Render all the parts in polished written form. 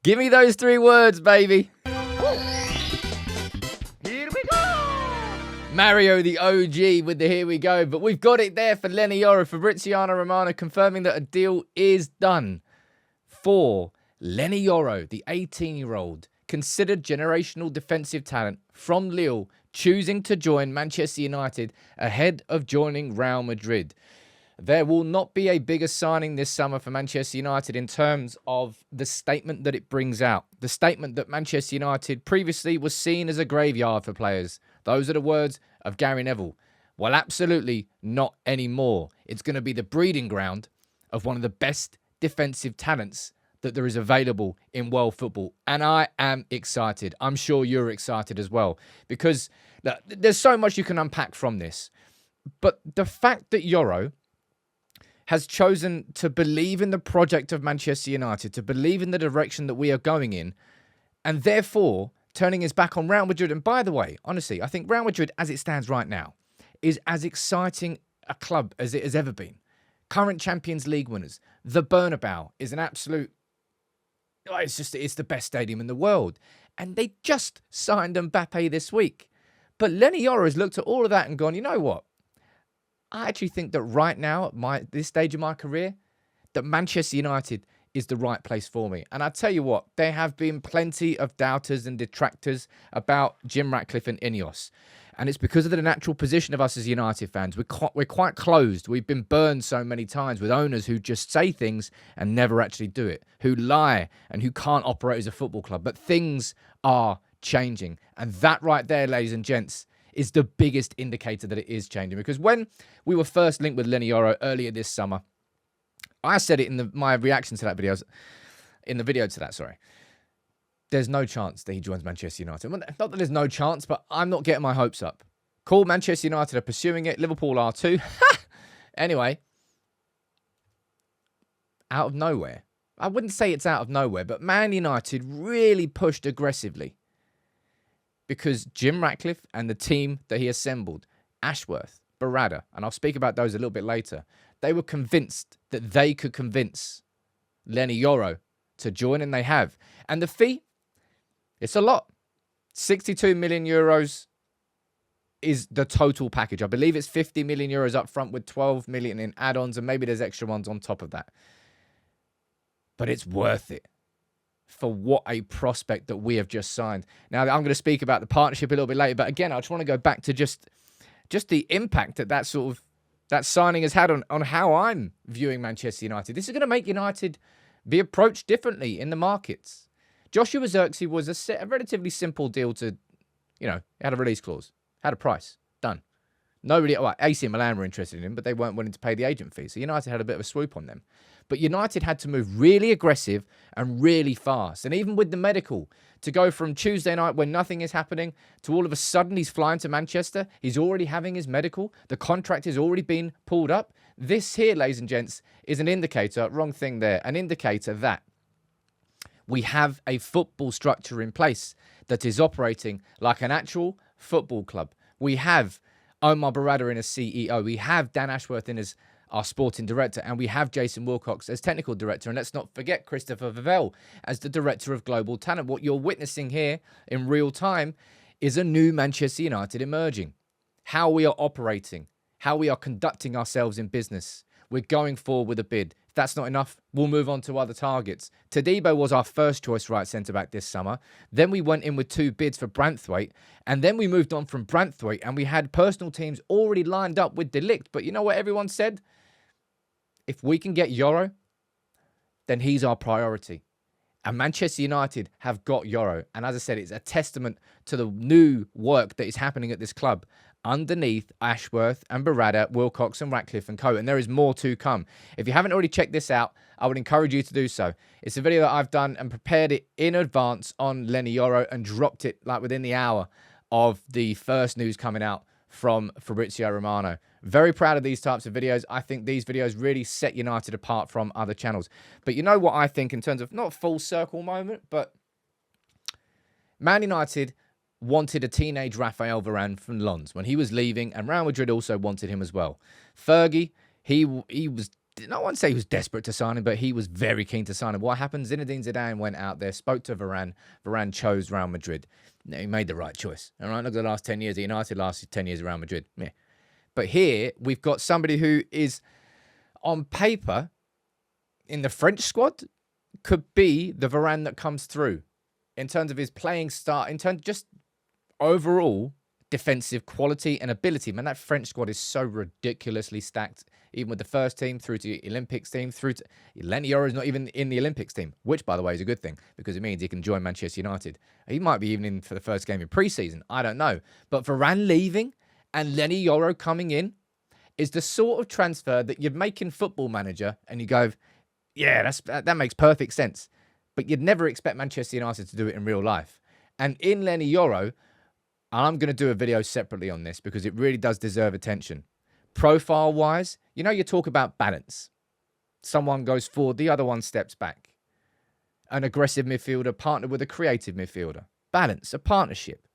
Give me those 3 words, baby. Here we go! Mario, the OG, with the here we go. But we've got it there for Leny Yoro. Fabrizio Romano confirming that a deal is done for Leny Yoro, the 18-year-old, considered generational defensive talent from Lille, choosing to join Manchester United ahead of joining Real Madrid. There will not be a bigger signing this summer for Manchester United in terms of the statement that it brings out. The statement that Manchester United previously was seen as a graveyard for players. Those are the words of Gary Neville. Well, absolutely not anymore. It's going to be the breeding ground of one of the best defensive talents that there is available in world football. And I am excited. I'm sure you're excited as well. Because look, there's so much you can unpack from this. But the fact that Yoro has chosen to believe in the project of Manchester United, to believe in the direction that we are going in, and therefore turning his back on Real Madrid. And by the way, honestly, I think Real Madrid, as it stands right now, is as exciting a club as it has ever been. Current Champions League winners. The Bernabeu is an absolute... It's the best stadium in the world. And they just signed Mbappe this week. But Leny Yoro has looked at all of that and gone, you know what? I actually think that right now, at this stage of my career, that Manchester United is the right place for me. And I tell you what, there have been plenty of doubters and detractors about Jim Ratcliffe and Ineos. And it's because of the natural position of us as United fans. We're quite closed. We've been burned so many times with owners who just say things and never actually do it, who lie and who can't operate as a football club. But things are changing. And that right there, ladies and gents, is the biggest indicator that it is changing. Because when we were first linked with Leny Yoro earlier this summer, I said it in my reaction to that video, there's no chance that he joins Manchester United. Well, not that there's no chance, but I'm not getting my hopes up. Cool, Manchester United are pursuing it. Liverpool are too. Anyway, out of nowhere. I wouldn't say it's out of nowhere, but Man United really pushed aggressively. Because Jim Ratcliffe and the team that he assembled, Ashworth, Barada, and I'll speak about those a little bit later, they were convinced that they could convince Leny Yoro to join, and they have. And the fee, it's a lot. 62 million euros is the total package. I believe it's 50 million euros up front with 12 million in add-ons, and maybe there's extra ones on top of that. But it's worth it for what a prospect that we have just signed. Now, I'm going to speak about the partnership a little bit later, but again, I just want to go back to just the impact that signing has had on how I'm viewing Manchester United. This is going to make United be approached differently in the markets. Joshua Zirkzee was a relatively simple deal to, had a release clause, had a price, done. Nobody, AC Milan were interested in him, but they weren't willing to pay the agent fee. So United had a bit of a swoop on them. But United had to move really aggressive and really fast. And even with the medical, to go from Tuesday night when nothing is happening to all of a sudden he's flying to Manchester, he's already having his medical, the contract has already been pulled up. This here, ladies and gents, is an indicator, wrong thing there, an indicator that we have a football structure in place that is operating like an actual football club. We have Omar Barada in as CEO. We have Dan Ashworth in as our sporting director, and we have Jason Wilcox as technical director. And let's not forget Christopher Vivell as the director of global talent. What you're witnessing here in real time is a new Manchester United emerging. How we are operating, how we are conducting ourselves in business. We're going forward with a bid. If that's not enough, we'll move on to other targets. Todibo was our first choice right centre-back this summer. Then we went in with 2 bids for Branthwaite. And then we moved on from Branthwaite, and we had personal teams already lined up with De Ligt. But you know what everyone said? If we can get Yoro, then he's our priority. And Manchester United have got Yoro. And as I said, it's a testament to the new work that is happening at this club underneath Ashworth and Barada, Wilcox and Ratcliffe and co. And there is more to come. If you haven't already checked this out, I would encourage you to do so. It's a video that I've done and prepared it in advance on Leny Yoro and dropped it like within the hour of the first news coming out from Fabrizio Romano. Very proud of these types of videos. I think these videos really set United apart from other channels. But you know what I think in terms of, not full circle moment, but Man United wanted a teenage Raphael Varane from Lens when he was leaving, and Real Madrid also wanted him as well. Fergie, he was no one say he was desperate to sign him, but he was very keen to sign him. What happened? Zinedine Zidane went out there, spoke to Varane. Varane chose Real Madrid. No, he made the right choice. All right, look at the last 10 years at United, last 10 years at Real Madrid. Yeah. But here, we've got somebody who is, on paper, in the French squad, could be the Varane that comes through in terms of his playing start, in terms of just overall defensive quality and ability. Man, that French squad is so ridiculously stacked, even with the first team through to the Olympics team, through to Leny Yoro is not even in the Olympics team, which, by the way, is a good thing because it means he can join Manchester United. He might be even in for the first game in pre-season. I don't know. But Varane leaving and Leny Yoro coming in is the sort of transfer that you'd make in Football Manager and you go, yeah, that makes perfect sense. But you'd never expect Manchester United to do it in real life. And in Leny Yoro, I'm going to do a video separately on this because it really does deserve attention. Profile-wise, you talk about balance. Someone goes forward, the other one steps back. An aggressive midfielder partnered with a creative midfielder. Balance, a partnership.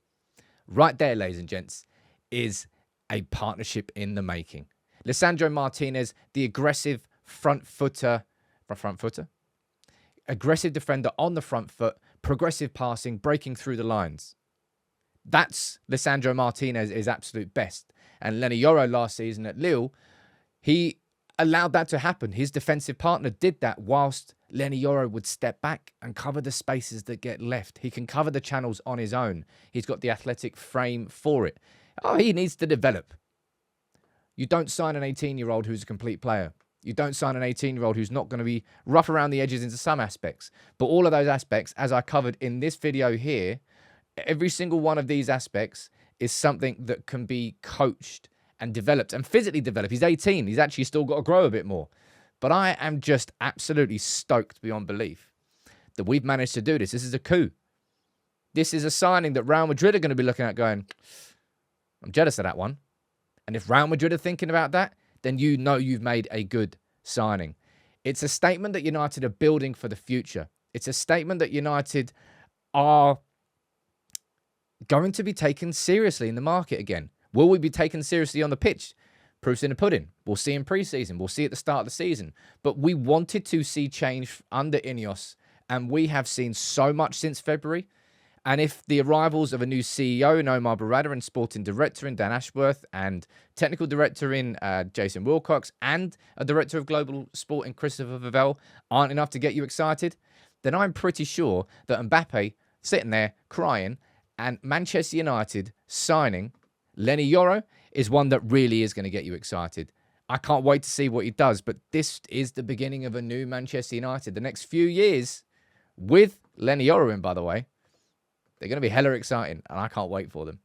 Right there, ladies and gents, is a partnership in the making. Lisandro Martinez, the aggressive front footer, aggressive defender on the front foot, progressive passing, breaking through the lines. That's Lisandro Martinez's absolute best. And Leny Yoro last season at Lille, he allowed that to happen. His defensive partner did that whilst Leny Yoro would step back and cover the spaces that get left. He can cover the channels on his own. He's got the athletic frame for it. Oh, he needs to develop. You don't sign an 18-year-old who's a complete player. You don't sign an 18-year-old who's not going to be rough around the edges into some aspects. But all of those aspects, as I covered in this video here, every single one of these aspects is something that can be coached and developed and physically developed. He's 18. He's actually still got to grow a bit more. But I am just absolutely stoked beyond belief that we've managed to do this. This is a coup. This is a signing that Real Madrid are going to be looking at going, I'm jealous of that one. And if Real Madrid are thinking about that, then you know you've made a good signing. It's a statement that United are building for the future. It's a statement that United are going to be taken seriously in the market again. Will we be taken seriously on the pitch? Proof's in the pudding. We'll see in pre-season. We'll see at the start of the season. But we wanted to see change under Ineos, and we have seen so much since February. And if the arrivals of a new CEO in Omar Barada and sporting director in Dan Ashworth and technical director in Jason Wilcox and a director of global sport in Christopher Vivell aren't enough to get you excited, then I'm pretty sure that Mbappe sitting there crying and Manchester United signing Leny Yoro is one that really is going to get you excited. I can't wait to see what he does, but this is the beginning of a new Manchester United. The next few years, with Leny Yoro in, by the way, they're going to be hella exciting, and I can't wait for them.